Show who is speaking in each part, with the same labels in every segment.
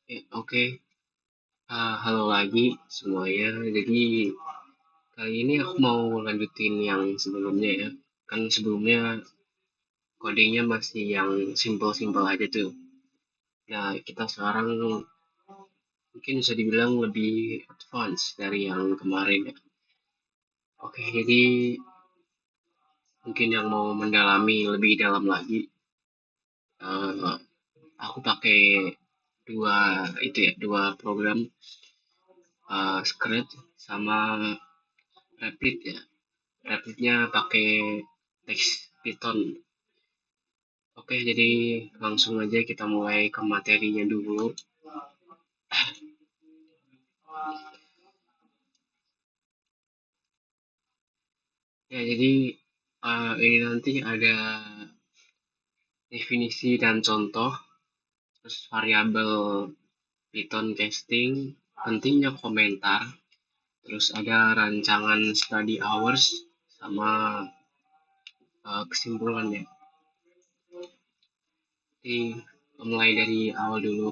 Speaker 1: Oke. Halo lagi semuanya. Jadi kali ini aku mau lanjutin yang sebelumnya ya. Kan sebelumnya codingnya masih yang simple-simple aja tuh. Nah, kita sekarang mungkin bisa dibilang lebih advance dari yang kemarin ya. Oke, jadi mungkin yang mau mendalami lebih dalam lagi, eh, aku pakai dua dua program, Scratch sama Replit ya. Repliknya pakai teks Python. Oke, jadi langsung aja kita mulai ke materinya dulu. Ya, jadi ini nanti ada definisi dan contoh, terus variabel Python casting, pentingnya komentar, terus ada rancangan study hours, sama kesimpulannya. Jadi mulai dari awal dulu.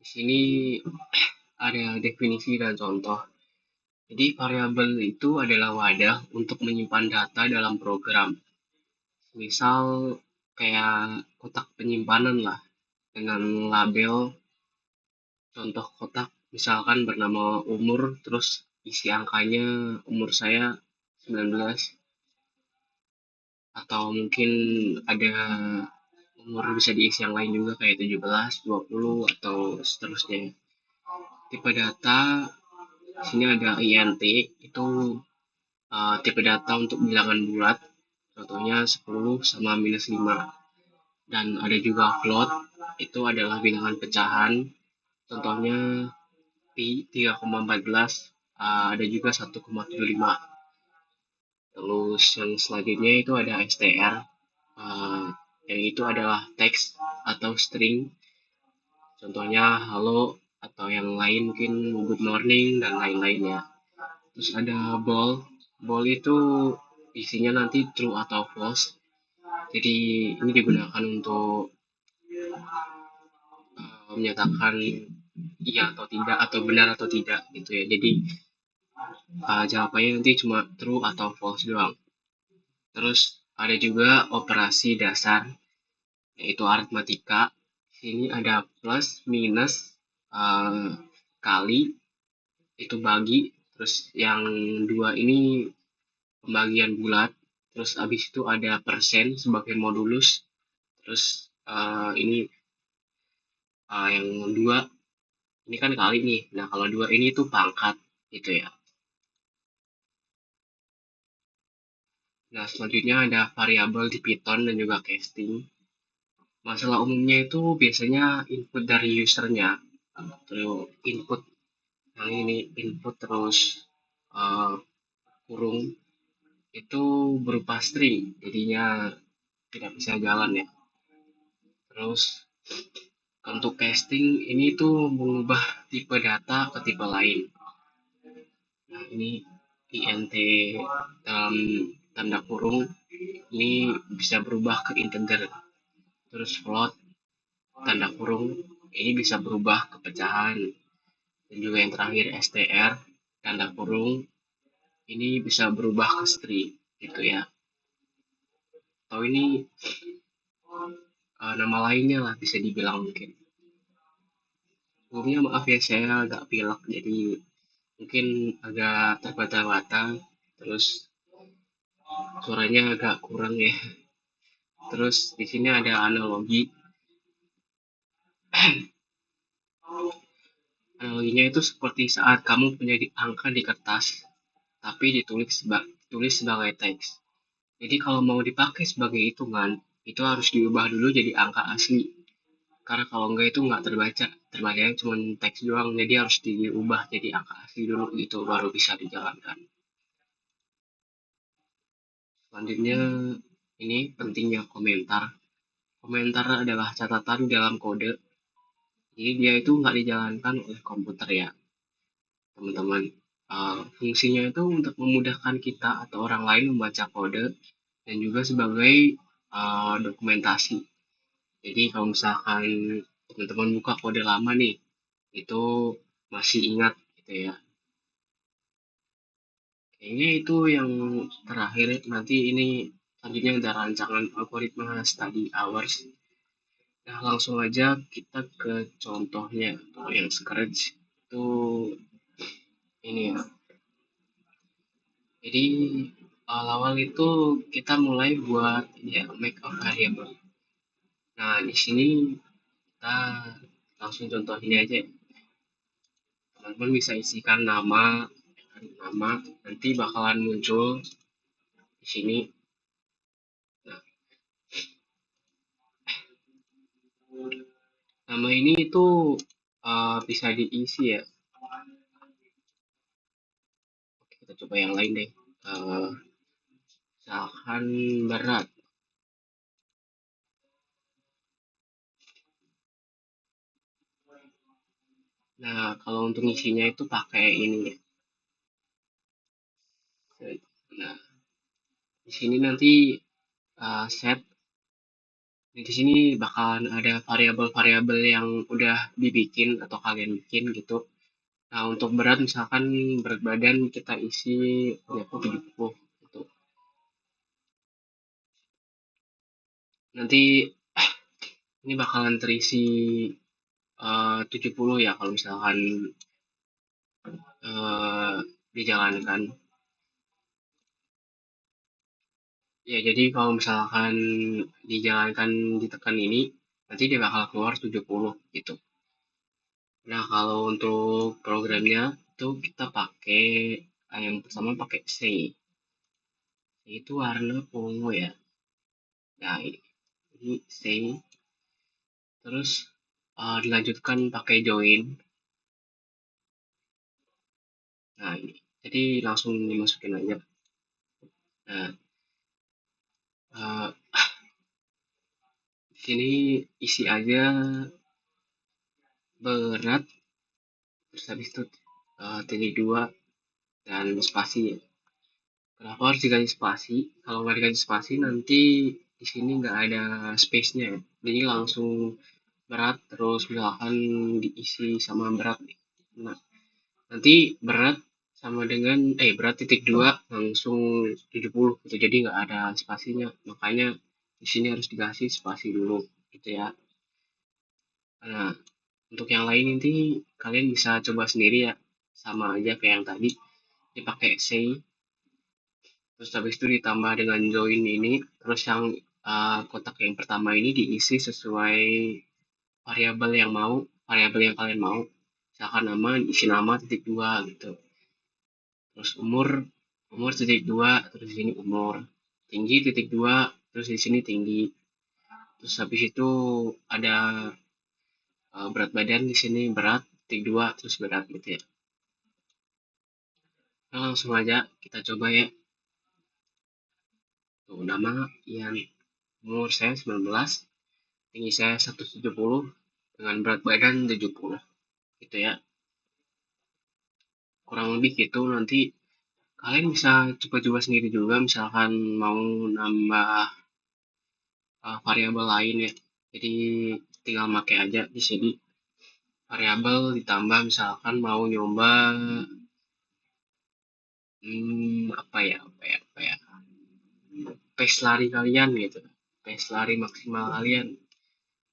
Speaker 1: Di sini ada definisi dan contoh. Jadi variabel itu adalah wadah untuk menyimpan data dalam program. Misal kayak kotak penyimpanan lah dengan label contoh kotak misalkan bernama umur terus isi angkanya umur saya 19 atau mungkin ada umur bisa diisi yang lain juga kayak 17, 20 atau seterusnya. Tipe data di sini ada int itu tipe data untuk bilangan bulat, contohnya 10 sama minus 5. Dan ada juga float, itu adalah bilangan pecahan, contohnya pi 3,14, ada juga 1,75. Terus yang selanjutnya itu ada str, yang itu adalah teks atau string, contohnya halo atau yang lain mungkin good morning dan lain-lainnya. Terus ada ball itu isinya nanti true atau false. Jadi ini digunakan untuk menyatakan iya atau tidak atau benar atau tidak gitu ya. Jadi jawabannya nanti cuma true atau false doang. Terus ada juga operasi dasar yaitu aritmatika. Sini ada plus, minus, uh, kali itu bagi. Terus yang dua ini pembagian bulat. Terus habis itu ada persen sebagai modulus. Terus ini yang dua ini kan kali nih. Nah, kalau dua ini tuh pangkat gitu ya. Nah, selanjutnya ada variabel di Python dan juga casting. Masalah umumnya itu biasanya input dari usernya. Terus input yang ini input terus uh, kurung itu berupa string. Jadinya tidak bisa jalan ya. Terus untuk casting ini tuh mengubah tipe data ke tipe lain. Nah, ini int dalam tanda kurung ini bisa berubah ke integer. Terus float tanda kurung ini bisa berubah ke pecahan. Dan juga yang terakhir str tanda kurung ini bisa berubah ke string gitu ya. Atau ini nama lainnya lah bisa dibilang mungkin. Sebelumnya maaf ya saya agak pilek jadi mungkin agak terbata-bata terus suaranya agak kurang ya. Terus di sini ada analogi. Analoginya itu seperti saat kamu punya angka di kertas, tapi ditulis sebagai teks. Jadi kalau mau dipakai sebagai hitungan, itu harus diubah dulu jadi angka asli. Karena kalau enggak itu nggak terbaca, terbacanya cuma teks doang, jadi harus diubah jadi angka asli dulu gitu, baru bisa dijalankan. Selanjutnya, ini pentingnya komentar. Komentar adalah catatan dalam kode, jadi dia itu nggak dijalankan oleh komputer ya, teman-teman. Fungsinya itu untuk memudahkan kita atau orang lain membaca kode dan juga sebagai dokumentasi. Jadi kalau misalkan teman-teman buka kode lama nih, itu masih ingat gitu ya. Kayaknya itu yang terakhir, nanti ini selanjutnya ada rancangan algoritma study hours. Nah, langsung aja kita ke contohnya. Kalau yang Scratch itu ini ya. Jadi awal-awal itu kita mulai buat ya make a variable. Nah, di sini kita langsung contoh ini aja. Teman-teman bisa isikan nama nanti bakalan muncul di sini. Nah, nama ini itu bisa diisi ya. Oke, kita coba yang lain deh. Misalkan berat. Nah, kalau untuk isinya itu pakai ini ya. Nah, di sini nanti set. Di sini bakalan ada variabel-variabel yang udah dibikin atau kalian bikin gitu. Nah, untuk berat misalkan berat badan kita isi 70 gitu. Nanti ini bakalan terisi 70 ya kalau misalkan uh, dijalankan. Ya, jadi kalau misalkan dijalankan ditekan ini, nanti dia bakal keluar 70 gitu. Nah, kalau untuk programnya itu kita pakai yang pertama pakai C. Itu warna ungu ya. Nah, ini C. Terus dilanjutkan pakai join. Nah, ini. Jadi langsung dimasukin aja. Nah, uh, di sini isi aja berat, terus habis itu titik dua dan spasi ya. Kenapa harus diganti spasi? Kalau nggak diganti spasi nanti di sini nggak ada space-nya ya. Jadi langsung berat terus misalkan diisi sama berat. Nah, nanti berat sama dengan berat titik dua langsung 70 gitu. Jadi nggak ada spasinya. Makanya di sini harus dikasih spasi dulu gitu ya. Nah, untuk yang lain nanti kalian bisa coba sendiri ya. Sama aja kayak yang tadi. Dipakai say terus habis itu ditambah dengan join ini terus yang kotak yang pertama ini diisi sesuai variabel yang kalian mau misalkan nama isi nama titik dua gitu terus umur umur titik dua terus di sini umur tinggi titik dua terus di sini tinggi terus habis itu ada berat badan di sini berat titik dua terus berat gitu ya. Nah, langsung aja kita coba ya. Tuh, nama yang umur saya 19, tinggi saya 170 dengan berat badan 70 gitu ya. Kurang lebih gitu nanti kalian bisa coba-coba sendiri juga misalkan mau nambah variabel lain ya. Jadi tinggal pakai aja di sini variabel ditambah misalkan mau nyoba apa ya pace lari kalian gitu. Pace lari maksimal kalian.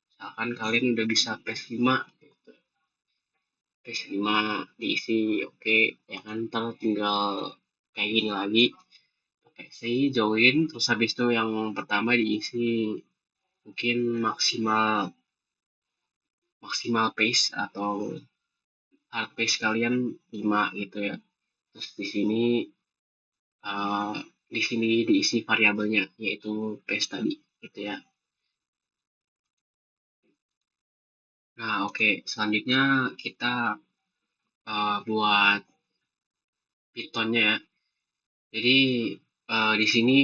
Speaker 1: Misalkan kalian udah bisa pace 5 gitu. Pace 5 diisi oke ya kan ntar tinggal kayak gini lagi pakai say join terus habis itu yang pertama diisi mungkin maksimal maksimal pace atau hard pace kalian 5 gitu ya terus uh, di sini diisi variabelnya yaitu pace tadi gitu ya. Nah, oke, selanjutnya kita buat Pythonnya ya. Jadi di sini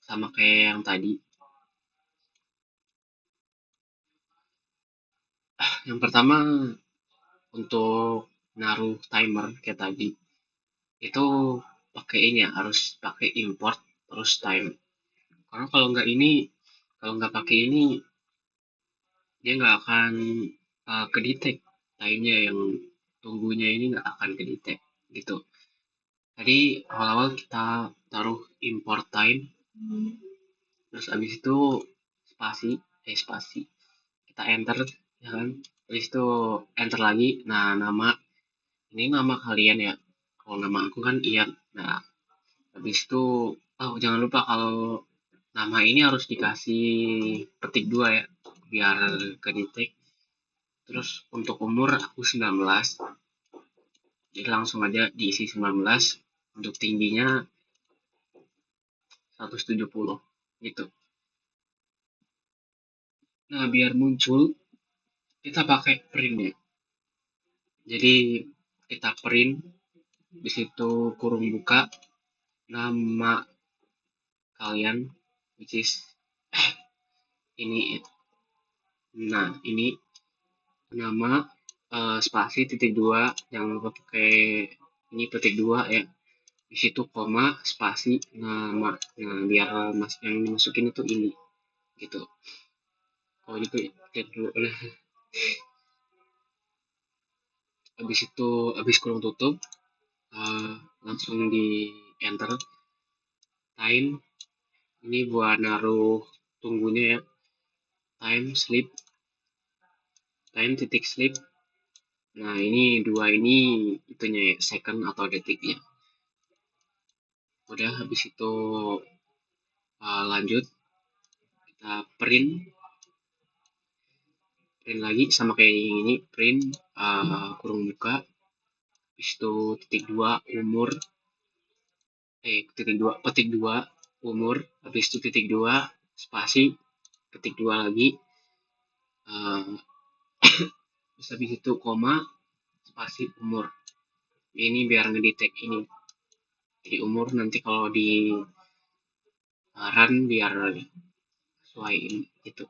Speaker 1: sama kayak yang tadi. Yang pertama untuk naruh timer kayak tadi itu pakai ini ya harus pakai import terus time. Karena kalau nggak pakai ini dia nggak akan kedetek timenya yang tunggunya ini nggak akan kedetek gitu. Tadi awal-awal kita taruh import time, terus abis itu spasi, spasi, kita enter, ya kan? Habis itu enter lagi. Nah, nama ini nama kalian ya. Kalau nama aku kan Ian. Nah, habis itu oh jangan lupa kalau nama ini harus dikasih petik dua ya, biar kedetek. Terus untuk umur aku 19. Jadi langsung aja diisi 19. Untuk tingginya 170 gitu. Nah, biar muncul kita pakai print ya. Jadi kita print di situ kurung buka nama kalian, which is ini. Nah, ini nama spasi titik dua, jangan lupa pakai ini petik dua ya. Di situ koma spasi nama. Nah, biar mas yang dimasukin itu ini gitu. Oh, itu lihat dulu. Nah, habis itu habis kurung tutup, uh, langsung di enter time. Ini buat naruh tunggunya ya, time sleep, time titik sleep. Nah, ini dua ini itunya ya, second atau detiknya. Udah habis itu lanjut kita print lagi sama kayak ini, print kurung buka, habis itu titik dua umur, titik dua petik dua umur, habis itu titik dua spasi ketik dua lagi, terus habis itu koma spasi umur. Ini biar ngedetek ini, jadi umur nanti kalau di run biar sesuaiin itu.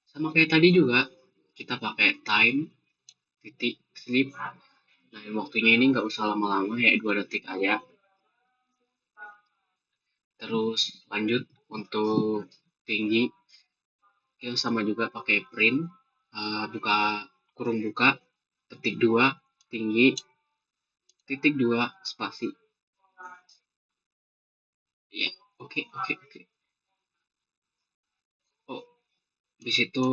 Speaker 1: Sama kayak tadi juga kita pakai time titik sleep. Nah, waktunya ini nggak usah lama-lama ya, 2 detik aja. Terus lanjut untuk tinggi, kita sama juga pakai print, buka kurung buka, petik dua tinggi, titik dua spasi. Ya, oke, oke, oke. Oh, di situ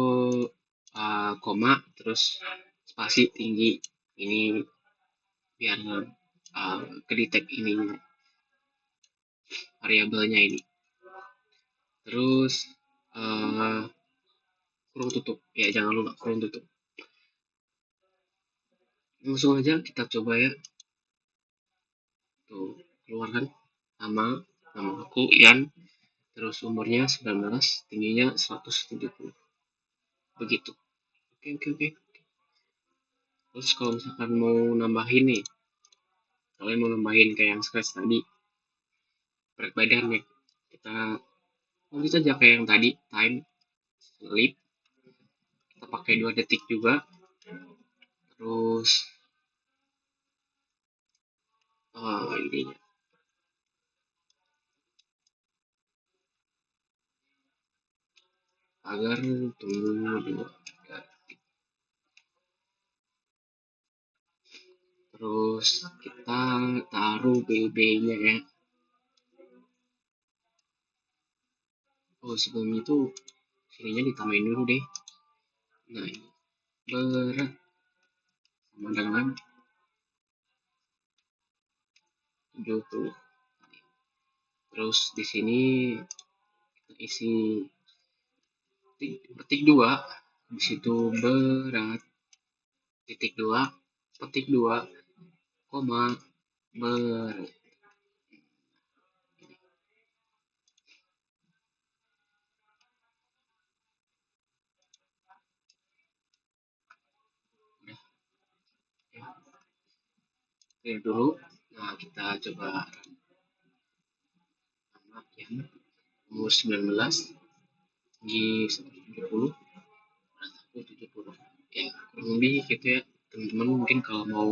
Speaker 1: koma, terus spasi tinggi. Ini biar kedetek ini variabelnya ini. Terus kurung tutup ya, jangan lupa kurung tutup. Langsung aja kita coba ya. Tuh, keluarkan nama aku Ian, terus umurnya 19, tingginya 170. Begitu. Oke, oke, oke. Terus kalau misalkan mau nambahin nih, kalian mau nambahin kayak yang scratch tadi, berat badan ya, kita lanjut aja kayak yang tadi, time sleep, kita pakai 2 detik juga. Terus ini agar tunggu dulu. Terus kita taruh BB-nya ya. Oh, sebelum itu sininya ditambahin dulu deh. Nah, ini berat sama dengan 70. Terus di sini kita isi petik dua, di situ berat titik dua, petik dua, koma berat. Udah ya. Oke dulu. Nah, kita coba anak yang umur 19 di 170, berat aku 70 ya, kurang lebih gitu ya teman-teman. Mungkin kalau mau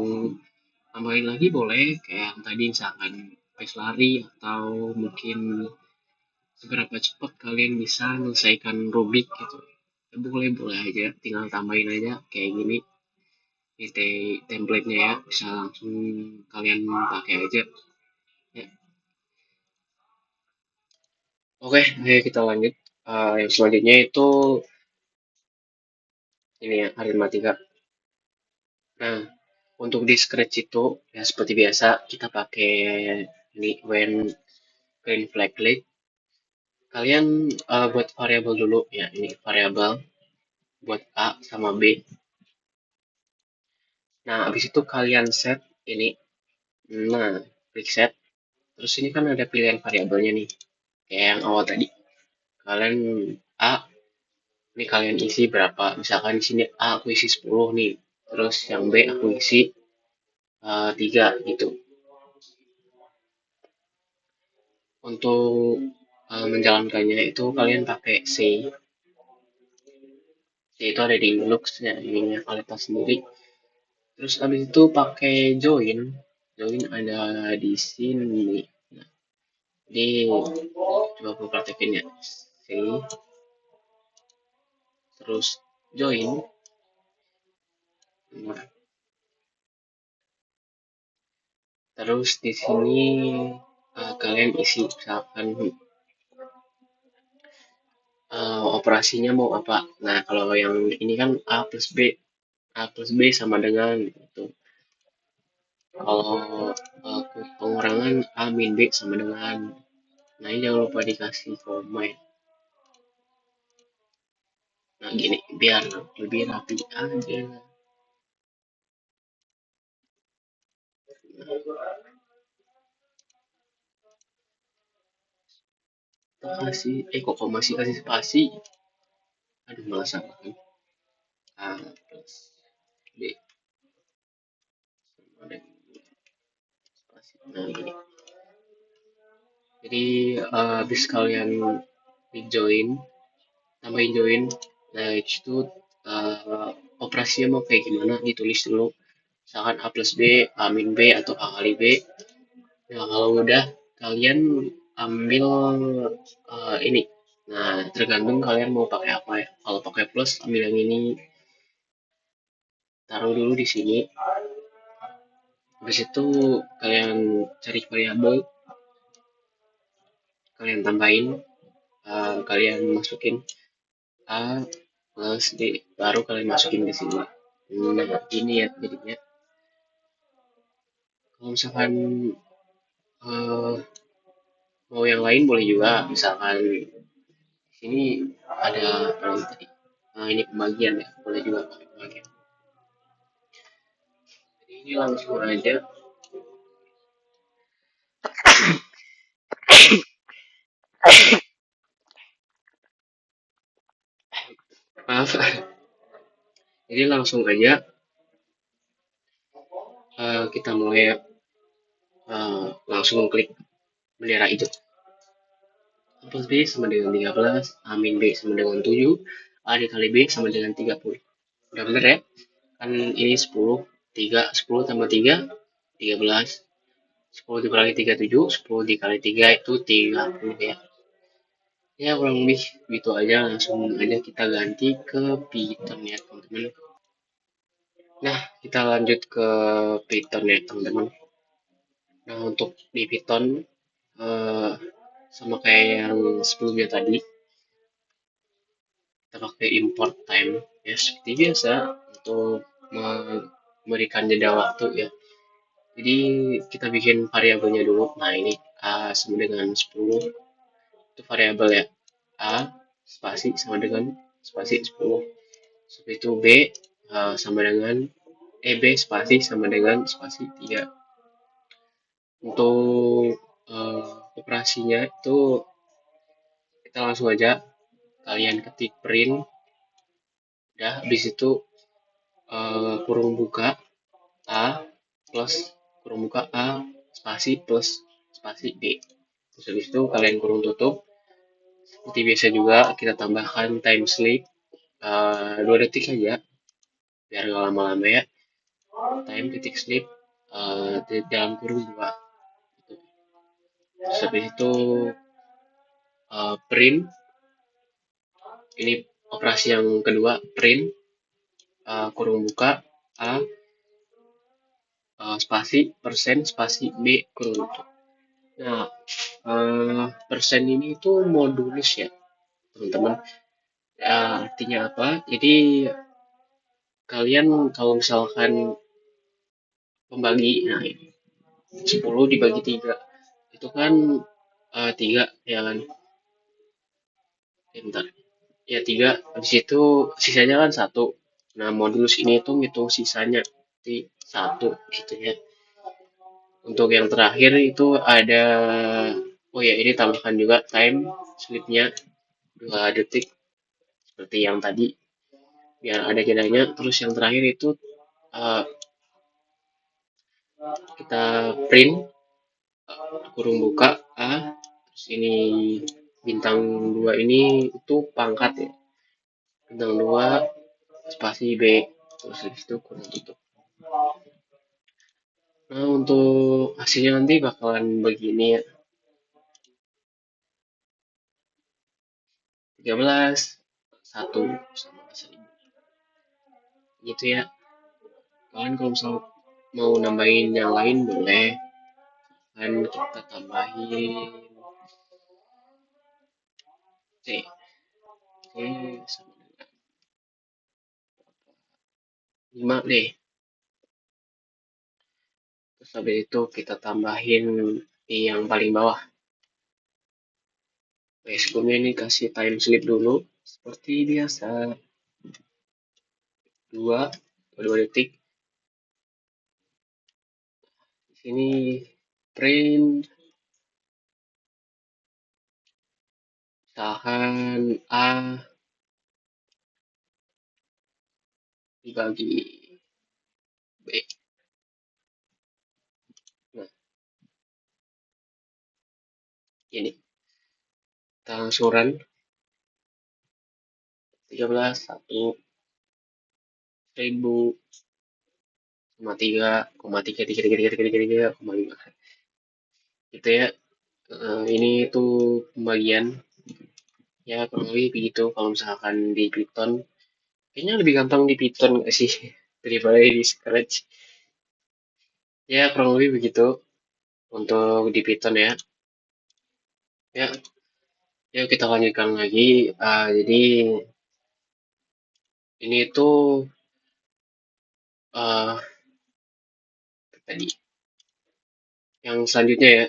Speaker 1: tambahin lagi boleh kayak yang tadi, misalkan pace lari, atau mungkin seberapa cepat kalian bisa menyelesaikan Rubik gitu. boleh boleh aja, tinggal tambahin aja kayak gini. Ini template-nya ya, bisa langsung kalian pakai aja ya. Oke, ayo kita lanjut. Yang selanjutnya itu ini ya, aritmatika. Nah, untuk di Scratch itu ya seperti biasa kita pakai ini when flag leg. Kalian buat variabel dulu ya, ini variabel buat A sama B. Nah, habis itu kalian set ini. Nah, klik set. Terus ini kan ada pilihan variabelnya nih, kayak yang awal tadi. Kalian A, ini kalian isi berapa? Misalkan di sini A aku isi 10 nih. Terus yang B aku isi 3 gitu. Untuk menjalankannya itu kalian pakai C. C itu ada di Linux ya, ininya kualitas sendiri. Terus habis itu pakai join. Join ada di sini. Nah, jadi coba aku praktekin ya. C, terus join. Nah, terus di sini kalian isi misalkan operasinya mau apa. Nah, kalau yang ini kan A plus B sama dengan itu. Kalau pengurangan A min B sama dengan. Nah, ini jangan lupa dikasih koma ya. Nah, gini, biar lebih rapi aja. Nah, kasih, kok masih kasih spasi? Aduh, malah salah kan. A plus B sama dengan spasi. Nah, gini. Jadi, habis kalian di join, tambahin join, nah itu operasinya mau kayak gimana, ditulis dulu. Misalkan A plus B, A min B, atau A kali B. Nah, kalau udah, kalian ambil ini. Nah, tergantung kalian mau pakai apa ya. Kalau pakai plus, ambil yang ini, taruh dulu di sini. Habis itu kalian cari variabel, kalian tambahin, kalian masukin A plus D, baru kalian masukin di sini. Nah, ini ya jadinya. Kalau misalkan uh, mau yang lain boleh juga, misalkan di sini ada apa lagi tadi. Nah, ini pembagian ya, boleh juga pakai pembagian. Jadi ini langsung aja. Maaf. Jadi langsung aja kita mulai langsung klik bendera itu. A plus B sama dengan 13, A min B sama dengan 7, A dikali B sama dengan 30. Udah bener ya? Kan ini 10, 10 tambah 3, 13. 10 dikali 3, 7, 10 dikali 3 itu 30 ya. Ya kurang lebih gitu aja, langsung aja kita ganti ke Python ya teman-teman. Nah, kita lanjut ke Python ya teman-teman. Nah, untuk di Python eh, sama kayak yang sebelumnya tadi, kita pakai import time ya seperti biasa untuk memberikan jeda waktu ya. Jadi kita bikin variabelnya dulu. Nah, ini A sama dengan 10 itu variabel ya. A spasi sama dengan spasi 10. Seperti itu B sama dengan B spasi sama dengan spasi 3. Untuk operasinya itu kita langsung aja kalian ketik print, udah habis itu kurung buka A plus kurung buka A spasi plus spasi B. Terus habis itu kalian kurung tutup. Seperti biasa juga kita tambahkan time sleep 2 detik aja biar nggak lama-lama ya. Time titik sleep dalam kurung 2. Terus habis itu print ini operasi yang kedua, print, kurung buka, A, spasi, persen, spasi, B, kurung tutup. Nah, persen ini itu modulus ya, teman-teman. Artinya apa? Jadi, kalian kalau misalkan pembagi, nah ini, 10 dibagi 3, itu kan 3, ya kan? Bentar. Ya 3, habis itu sisanya kan 1. Nah, modulus ini itu ngitung sisanya. Jadi 1 gitu ya. Untuk yang terakhir itu ada, oh ya ini tambahkan juga time slipnya 2 detik seperti yang tadi biar ada jedanya. Terus yang terakhir itu uh, kita print kurung buka A, terus ini bintang 2 ini itu pangkat ya, bintang 2 spasi B, terus habis itu kurung tutup. Nah, untuk hasilnya nanti bakalan begini ya. 13, 1 sama 1000. Gitu ya. Kalian kalau misal mau nambahin yang lain boleh. Kan kita tambahin C. C sama dengan 5 deh. Terus habis itu kita tambahin di yang paling bawah. Oke, sebelumnya ini kasih time slip dulu. Seperti biasa. 2 detik. Di sini print tahan A dibagi B. Nah, ini kita angsuran 13, 1, 1000, koma 3, koma 3, 3, 3, 3, 3, 3, 3, koma 5. Gitu ya. Ini tuh pembagian. Ya, kurang lebih begitu kalau misalkan di Python. Kayaknya lebih gampang di Python nggak sih daripada di Scratch. Ya, kurang lebih begitu untuk di Python ya. Ya, yuk kita lanjutkan lagi. Jadi ini tuh uh, tadi yang selanjutnya ya.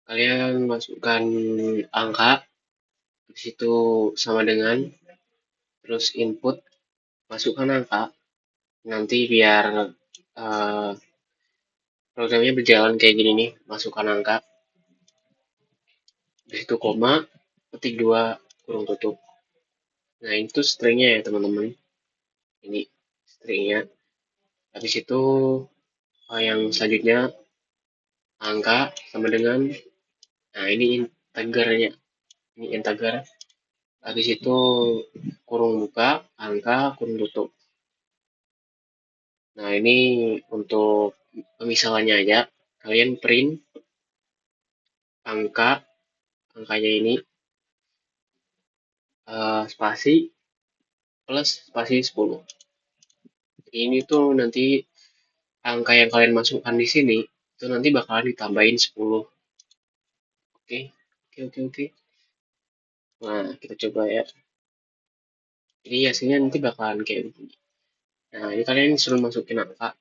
Speaker 1: Kalian masukkan angka, di situ sama dengan, terus input, masukkan angka. Nanti biar uh, programnya berjalan kayak gini nih, masukkan angka, di situ koma, ketik 2, kurung tutup. Nah, itu stringnya ya teman-teman. Ini stringnya. Habis itu yang selanjutnya angka sama dengan, nah ini integernya. Ini integer. Habis itu kurung buka, angka, kurung tutup. Nah, ini untuk pemisalannya aja. Kalian print angka, angkanya ini spasi plus spasi 10. Ini tuh nanti angka yang kalian masukkan di sini itu nanti bakalan ditambahin 10. Oke, oke, oke, oke. Nah, kita coba ya. Jadi hasilnya nanti bakalan kayak begini. Nah, ini kalian suruh masukin angka.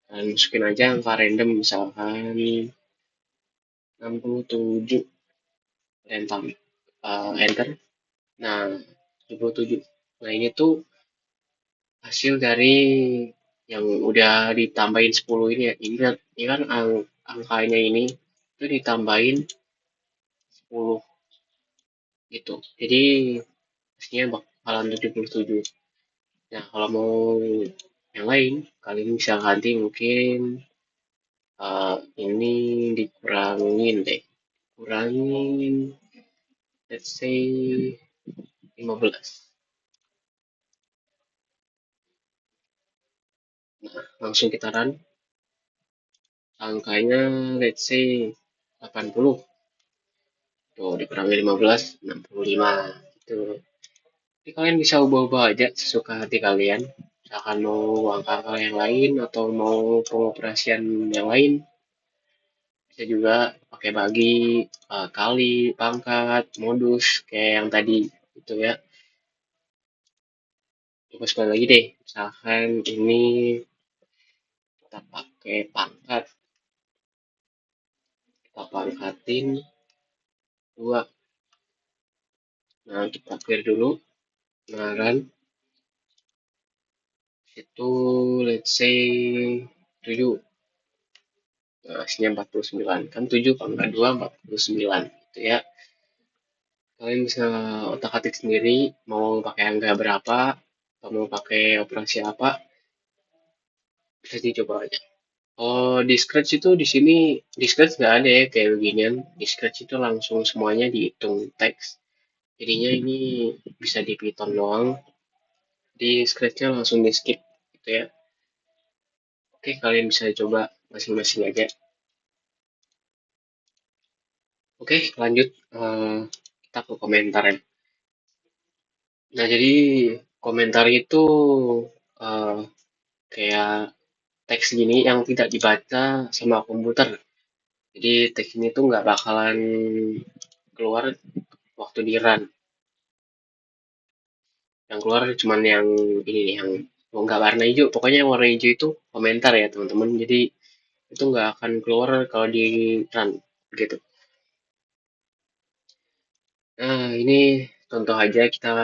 Speaker 1: Kalian masukin aja angka random misalkan 67. Dan enter. Nah, 77. Nah, ini tuh hasil dari yang udah ditambahin 10 ini ya. Ini kan angkanya ini itu ditambahin 10 gitu. Jadi hasilnya bakalan 77. Nah, kalau mau yang lain, kalian bisa ganti mungkin ini dikurangin deh. Kurangin, let's say 15. Nah, langsung kita run. Angkanya let's say 80. Tuh, dikurangi 15, 65. Gitu. Jadi kalian bisa ubah-ubah aja sesuka hati kalian. Misalkan mau angka-angka yang lain atau mau pengoperasian yang lain, bisa juga pakai bagi, kali, pangkat, modus, kayak yang tadi itu ya. Coba sekali lagi deh, misalkan ini kita pakai pangkat, kita pangkatin 2. Nah, kita clear dulu. Nah, kan, itu let's say 7. Nah, hasilnya 49. Kan 7 pangkat 2, 49. Gitu ya. Kalian bisa otak-atik sendiri, mau pakai angka berapa, atau mau pakai operasi apa, bisa dicoba aja. Oh, di Scratch itu di sini di Scratch nggak ada ya kayak beginian. Di Scratch itu langsung semuanya dihitung teks. Jadinya ini bisa di Python doang. Di Scratch-nya langsung di skip gitu ya. Oke, kalian bisa coba masing-masing aja. Oke, lanjut. Kita ke komentar ya. Nah, jadi komentar itu eh, kayak teks gini yang tidak dibaca sama komputer. Jadi teks ini tuh nggak bakalan keluar waktu di run. Yang keluar cuman yang ini nih, yang nggak warna hijau. Pokoknya yang warna hijau itu komentar ya teman-teman. Jadi itu nggak akan keluar kalau di run gitu. Nah, ini contoh aja kita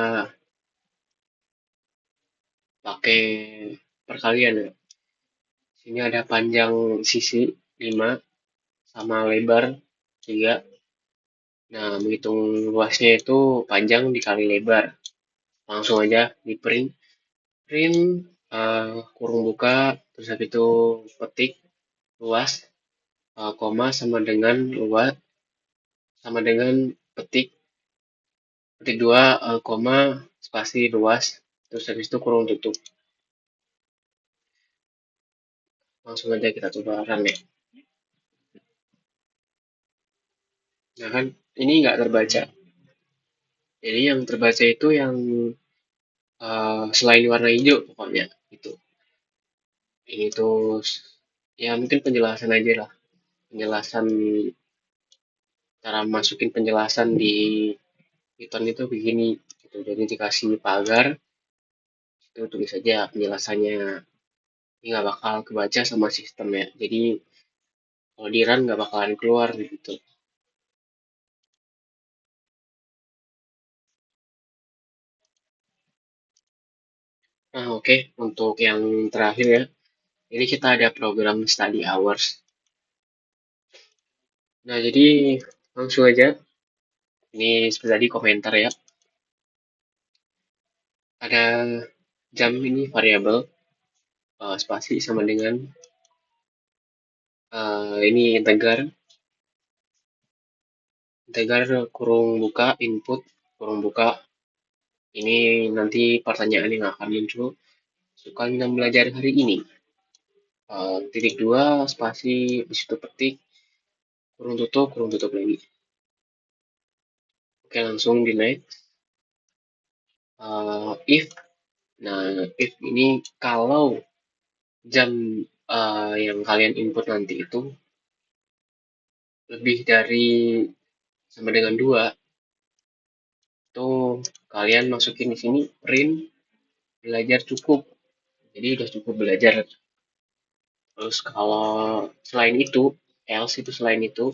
Speaker 1: pakai perkalian ya. Sini ada panjang sisi 5 sama lebar 3. Nah, menghitung luasnya itu panjang dikali lebar. Langsung aja di print. Print kurung buka, terus habis itu petik luas, koma sama dengan luas, sama dengan petik, petik 2, koma, spasi luas, terus habis itu kurung tutup. Langsung aja kita coba run ya. Nah kan, ini nggak terbaca. Jadi yang terbaca itu yang selain warna hijau pokoknya itu. Ini tuh ya mungkin penjelasan aja lah. Penjelasan cara masukin penjelasan di Python itu begini gitu. Jadi dikasih pagar itu tulis aja penjelasannya. Ini nggak bakal kebaca sama sistem ya. Jadi kalau di run nggak bakalan keluar gitu. Nah oke, untuk yang terakhir ya. Ini kita ada program study hours. Nah jadi langsung aja. Ini seperti tadi komentar ya. Ada jam ini variabel spasi sama dengan ini integer kurung buka input kurung buka ini nanti pertanyaan yang akan muncul suka belajar hari ini titik 2 spasi di situ petik kurung tutup lagi. Oke langsung di next. If nah if ini kalau jam yang kalian input nanti itu lebih dari sama dengan 2 tuh kalian masukin di sini print belajar cukup. Jadi udah cukup belajar. Terus kalau selain itu, else itu selain itu,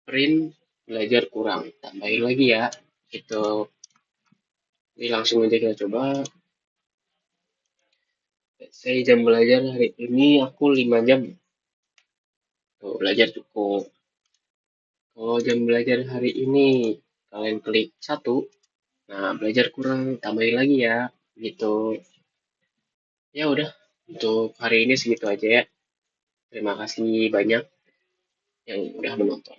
Speaker 1: print belajar kurang. Tambahin lagi ya. Itu. Jadi langsung aja kita coba. Saya jam belajar hari ini aku 5 jam. Tuh, belajar cukup. Kalau jam belajar hari ini kalian klik 1, nah belajar kurang, tambahin lagi ya. Gitu. Ya udah, untuk hari ini segitu aja ya. Terima kasih banyak yang udah menonton.